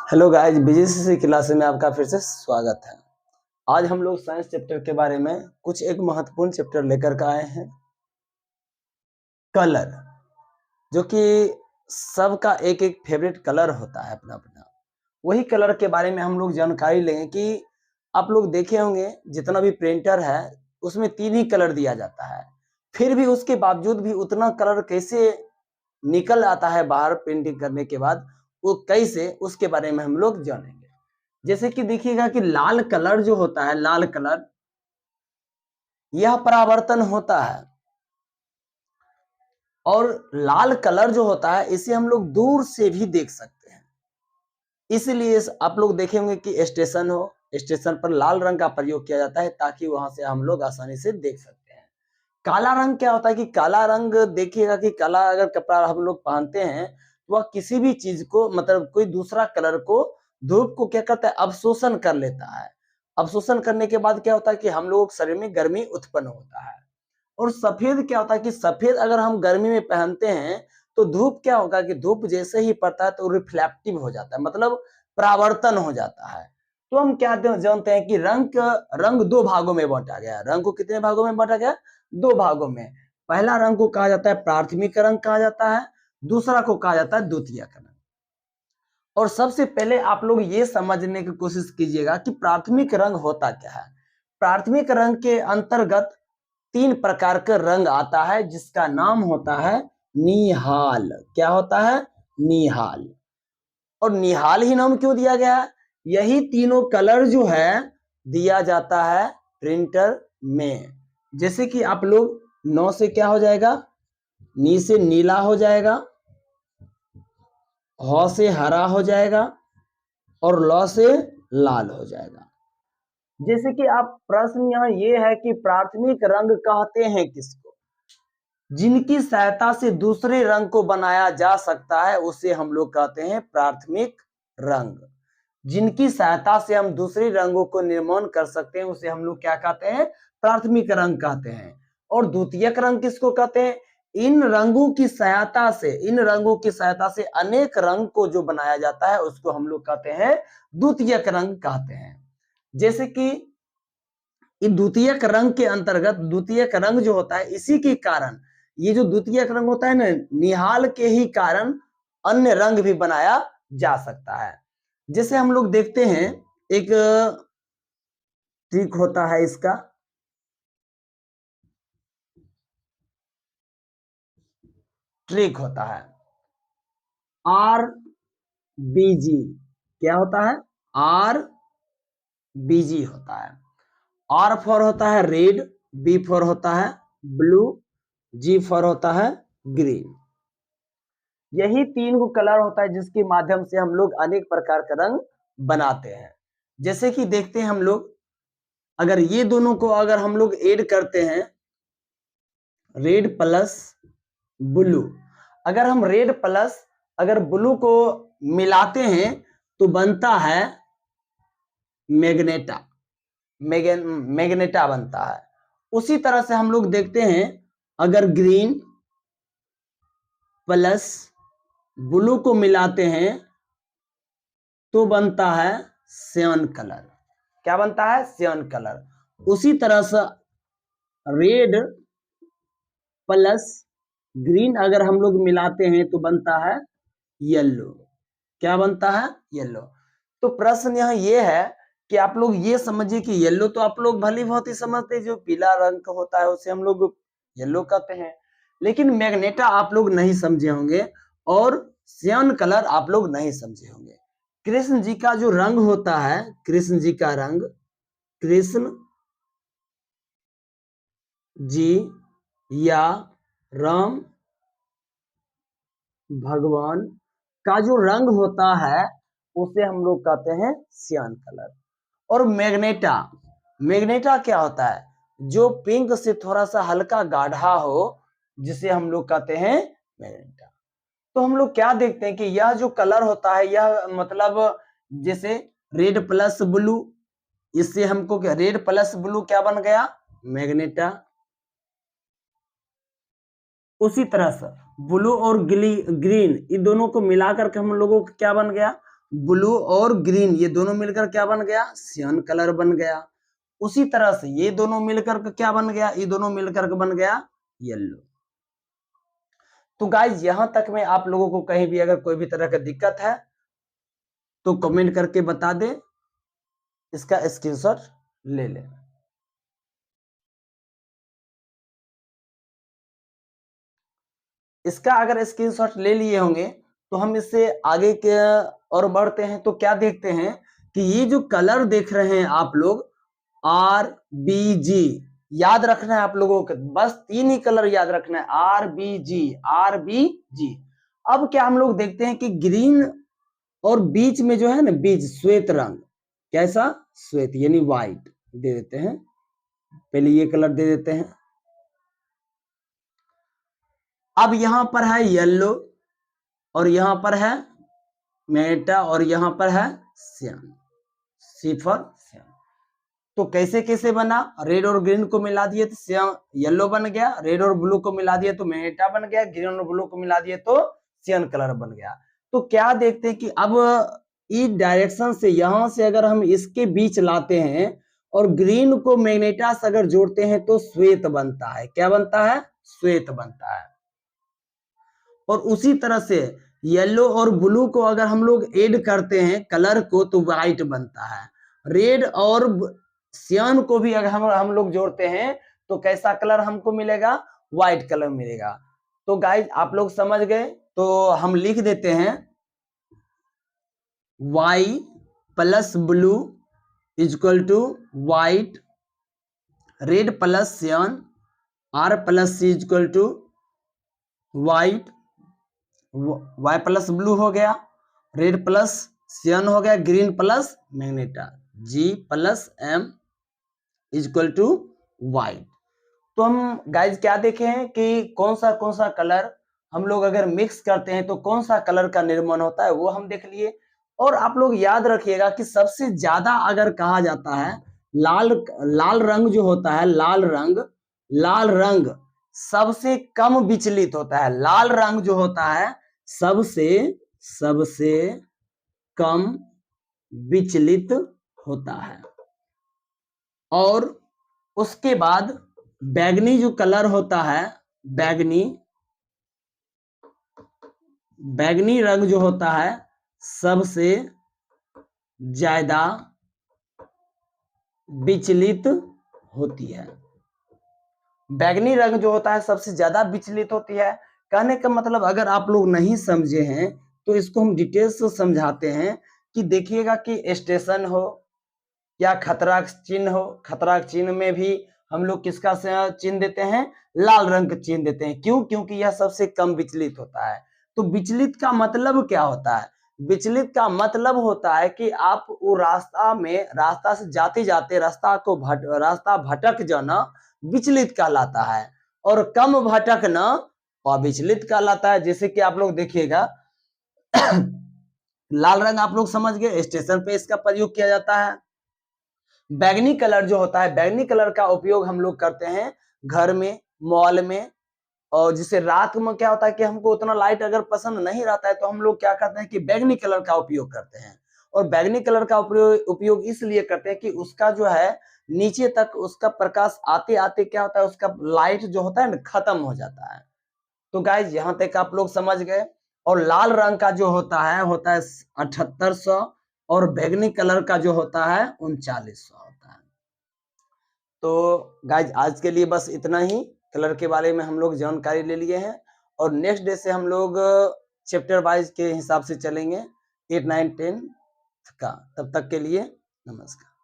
Hello guys, बीजीसीसी class में आपका फिर से स्वागत है। आज हम लोग साइंस चैप्टर के बारे में कुछ एक महत्वपूर्ण चैप्टर लेकर के आए हैं, कलर, जो कि सबका एक एक फेवरेट कलर होता है अपना अपना। वही कलर के बारे में हम लोग जानकारी लेंगे कि आप लोग देखे होंगे जितना भी प्रिंटर है उसमें 3 ही कलर दिया जाता है, फिर भी उसके बावजूद भी उतना कलर कैसे निकल आता है बाहर प्रिंटिंग करने के बाद, वो कैसे, उसके बारे में हम लोग जानेंगे। जैसे कि देखिएगा कि लाल कलर जो होता है, लाल कलर, यह परावर्तन होता है और लाल कलर जो होता है इसे हम लोग दूर से भी देख सकते हैं। इसलिए आप लोग देखे होंगे कि स्टेशन हो, स्टेशन पर लाल रंग का प्रयोग किया जाता है ताकि वहां से हम लोग आसानी से देख सकते हैं। काला रंग क्या होता है कि काला रंग देखिएगा कि काला अगर कपड़ा हम लोग पहनते हैं तो वह किसी भी चीज को, मतलब कोई दूसरा कलर को, धूप को क्या करता है, अवशोषण कर लेता है। अवशोषण करने के बाद क्या होता है कि हम लोग शरीर में गर्मी उत्पन्न होता है। और सफेद क्या होता है कि सफेद अगर हम गर्मी में पहनते हैं तो धूप क्या होगा कि धूप जैसे ही पड़ता है तो रिफ्लेक्टिव हो जाता है, मतलब परावर्तन हो जाता है। तो हम क्या जानते हैं कि रंग 2 भागों में बांटा गया है। रंग को कितने भागों में बांटा गया? 2 भागों में। पहला रंग को कहा जाता है प्राथमिक रंग कहा जाता है, दूसरा को कहा जाता है द्वितीयक रंग। और सबसे पहले आप लोग ये समझने की कोशिश कीजिएगा कि प्राथमिक रंग होता क्या है। प्राथमिक रंग के अंतर्गत 3 प्रकार का रंग आता है जिसका नाम होता है निहाल। क्या होता है? निहाल। और निहाल ही नाम क्यों दिया गया है? यही तीनों कलर जो है दिया जाता है प्रिंटर में। जैसे कि आप लोग नौ से क्या हो जाएगा? नी से नीला हो जाएगा, ह से हरा हो जाएगा और ल से लाल हो जाएगा। जैसे कि आप प्रश्न यहाँ ये है कि प्राथमिक रंग कहते हैं किसको? जिनकी सहायता से दूसरे रंग को बनाया जा सकता है उसे हम लोग कहते हैं प्राथमिक रंग। जिनकी सहायता से हम दूसरे रंगों को निर्माण कर सकते हैं उसे हम लोग क्या कहते हैं? प्राथमिक रंग कहते हैं। और द्वितीयक रंग किसको कहते हैं? इन रंगों की सहायता से अनेक रंग को जो बनाया जाता है उसको हम लोग कहते हैं द्वितीयक रंग कहते हैं। जैसे कि इन द्वितीयक रंग के अंतर्गत द्वितीयक रंग जो होता है, इसी के कारण ये जो द्वितीयक रंग होता है ना, निहाल के ही कारण अन्य रंग भी बनाया जा सकता है। जैसे हम लोग देखते हैं एक ट्रिक होता है इसका, ट्रिक होता है आर बीजी। क्या होता है? आर बीजी होता है। आर फॉर होता है रेड, बी फॉर होता है ब्लू, जी फॉर होता है ग्रीन। यही 3 को कलर होता है जिसके माध्यम से हम लोग अनेक प्रकार का रंग बनाते हैं। जैसे कि देखते हैं हम लोग, अगर ये दोनों को अगर हम लोग ऐड करते हैं, रेड प्लस ब्लू, अगर हम रेड प्लस अगर ब्लू को मिलाते हैं तो बनता है मैग्नेटा। मैग्नेटा बनता है। उसी तरह से हम लोग देखते हैं, अगर ग्रीन प्लस ब्लू को मिलाते हैं तो बनता है सियान कलर। क्या बनता है? सियान कलर। उसी तरह से रेड प्लस ग्रीन अगर हम लोग मिलाते हैं तो बनता है येलो। क्या बनता है? येलो। तो प्रश्न यहाँ ये है कि आप लोग ये समझिए कि येलो तो आप लोग भली भांति समझते हैं, जो पीला रंग होता है उसे हम लोग येलो कहते हैं, लेकिन मैग्नेटा आप लोग नहीं समझे होंगे और सियान कलर आप लोग नहीं समझे होंगे। कृष्ण जी का जो रंग होता है, कृष्ण जी का रंग, कृष्ण जी या राम भगवान का जो रंग होता है उसे हम लोग कहते हैं सियान कलर। और मैग्नेटा, मैग्नेटा क्या होता है? जो पिंक से थोड़ा सा हल्का गाढ़ा हो, जिसे हम लोग कहते हैं मैग्नेटा। तो हम लोग क्या देखते हैं कि यह जो कलर होता है, यह मतलब जैसे रेड प्लस ब्लू, इससे हमको क्या, रेड प्लस ब्लू क्या बन गया? मैग्नेटा। उसी तरह से ब्लू और ग्रीन इन दोनों को मिलाकर के हम लोगों को क्या बन गया? ब्लू और ग्रीन ये दोनों मिलकर क्या बन गया, सियान कलर बन गया। उसी तरह से ये दोनों मिलकर के क्या बन गया, ये दोनों मिलकर के बन गया येलो। तो गाइज यहां तक में आप लोगों को कहीं भी अगर कोई भी तरह का दिक्कत है तो कमेंट करके बता दे, इसका स्क्रीनशॉट ले ले। इसका अगर स्क्रीनशॉट ले लिए होंगे तो हम इससे आगे के और बढ़ते हैं। तो क्या देखते हैं कि ये जो कलर देख रहे हैं आप लोग RBG, याद रखना है आप लोगों को, बस 3 ही कलर याद रखना है, RBG RBG। अब क्या हम लोग देखते हैं कि ग्रीन और बीच में जो है ना, बीच श्वेत रंग, कैसा श्वेत यानी व्हाइट दे देते हैं। पहले ये कलर दे देते हैं। अब यहां पर है येलो और यहां पर है मेटा और यहां पर है सियान, सिफर सियान। तो कैसे कैसे बना, रेड और ग्रीन को मिला दिए तो सियान येलो बन गया, रेड और ब्लू को मिला दिए तो मेटा बन गया, ग्रीन और ब्लू को मिला दिए तो सियान कलर बन गया। तो क्या देखते हैं कि अब इस डायरेक्शन से, यहां से अगर हम इसके बीच लाते हैं और ग्रीन को मैग्नेटास अगर जोड़ते हैं तो श्वेत बनता है। क्या बनता है, श्वेत बनता है। और उसी तरह से येलो और ब्लू को अगर हम लोग ऐड करते हैं कलर को तो व्हाइट बनता है। रेड और सियान को भी अगर हम लोग जोड़ते हैं तो कैसा कलर हमको मिलेगा, व्हाइट कलर मिलेगा। तो गाइज आप लोग समझ गए, तो हम लिख देते हैं Y plus blue is equal to white, red plus cyan, R plus C is equal to white, Y plus blue हो गया, रेड प्लस सियान हो गया, green plus magenta, G plus M is equal to white. तो हम गाइज क्या देखे हैं कि कौन सा कलर हम लोग अगर मिक्स करते हैं तो कौन सा कलर का निर्माण होता है वो हम देख लिए। और आप लोग याद रखिएगा कि सबसे ज्यादा अगर कहा जाता है लाल रंग जो होता है, लाल रंग सबसे कम विचलित होता है। लाल रंग जो होता है सबसे कम विचलित होता है। और उसके बाद बैगनी जो कलर होता है, बैगनी रंग जो होता है सबसे ज्यादा विचलित होती है। बैगनी रंग जो होता है सबसे ज्यादा विचलित होती है। कहने का मतलब अगर आप लोग नहीं समझे हैं तो इसको हम डिटेल्स से समझाते हैं कि देखिएगा कि स्टेशन हो या खतरा चिन्ह हो, खतरा चिन्ह में भी हम लोग किसका चिन्ह देते हैं, लाल रंग का चिन्ह देते हैं। क्यों, क्योंकि यह सबसे कम विचलित होता है। तो विचलित का मतलब क्या होता है, विचलित का मतलब होता है कि आप वो रास्ता से जाते जाते रास्ता भटक जाना विचलित कहलाता है, और कम भटकना अविचलित कहलाता है। जैसे कि आप लोग देखिएगा लाल रंग आप लोग समझ गए, स्टेशन पे इसका प्रयोग किया जाता है। बैगनी कलर जो होता है, बैगनी कलर का उपयोग हम लोग करते हैं घर में, मॉल में। और जिसे रात में क्या होता है कि हमको उतना लाइट अगर पसंद नहीं रहता है तो हम लोग क्या करते हैं कि बैगनी कलर का उपयोग करते हैं। और बैगनी कलर का उपयोग इसलिए करते हैं कि उसका जो है नीचे तक उसका प्रकाश आते आते क्या होता है, उसका लाइट जो होता है ना खत्म हो जाता है। तो गाइज यहां तक आप लोग समझ गए। और लाल रंग का जो होता है 7800, और बैगनी कलर का जो होता है 3900 होता है। तो गाइज आज के लिए बस इतना ही, कलर के बारे में हम लोग जानकारी ले लिए हैं। और नेक्स्ट डे से हम लोग चैप्टर वाइज के हिसाब से चलेंगे 8, 9, 10 का। तब तक के लिए नमस्कार।